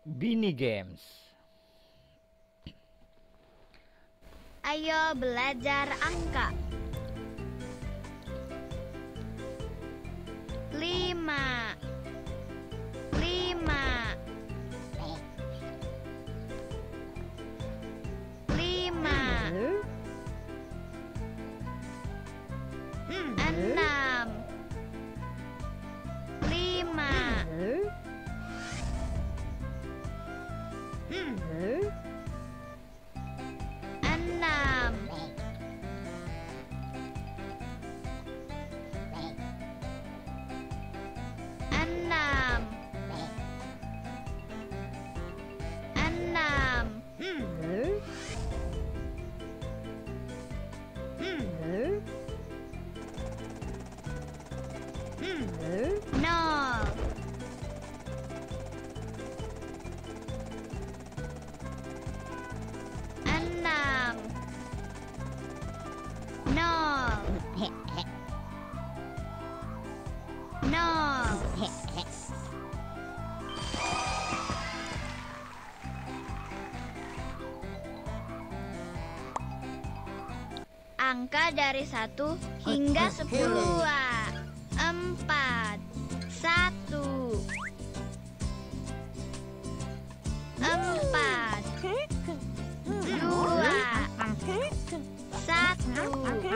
Bini Games. Ayo belajar angka. 5 6 nol. Enam. Nol. Nol. Angka dari 1 hingga 10. 4 1 4 2 1 5 6 7 6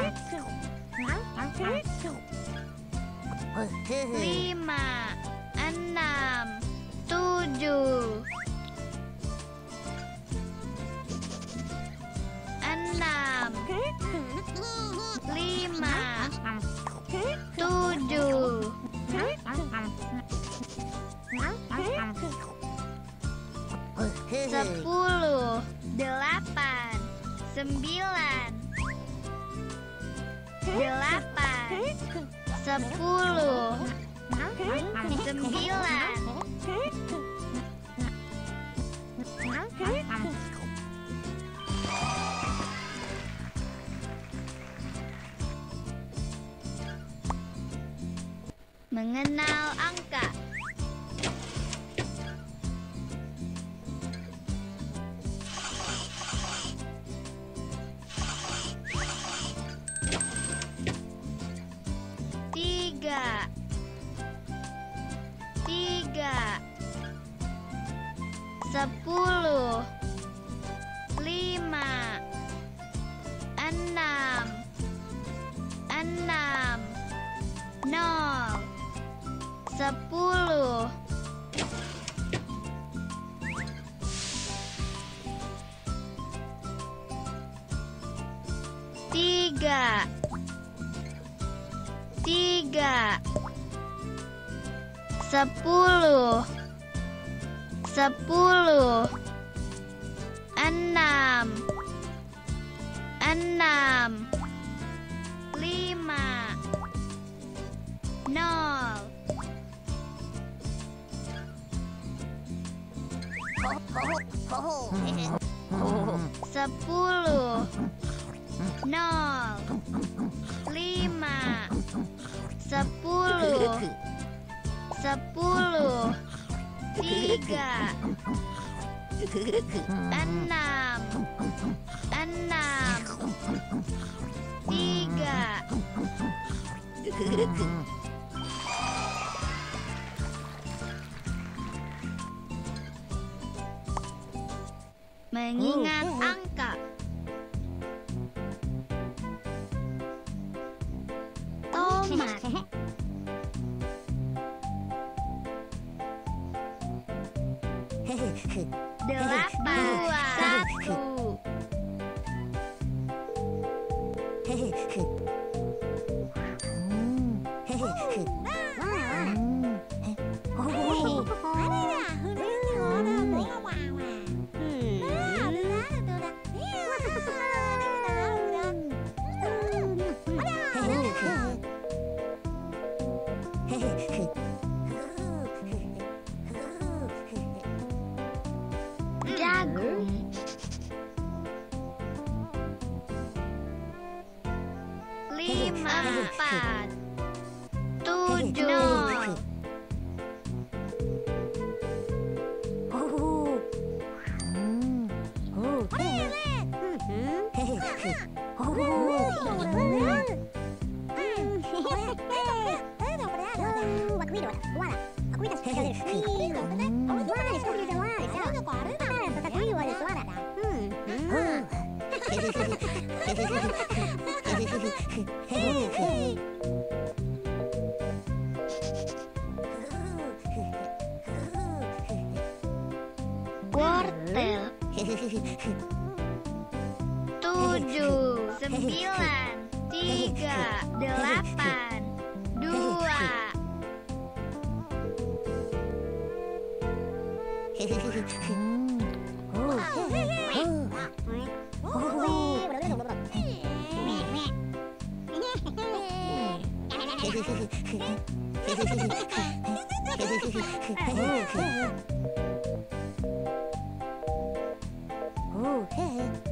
5 7 10 8 9 8 10 9 Mengenal angka. Tiga 10 5 6 0 10 3 10 6 5 0 10 0 5 10 3 6 3 Mengingat angka. Tomat. 8 jagung. 5 4 7 0 Wortel. 7, 9, 3, 8, 2. Oh,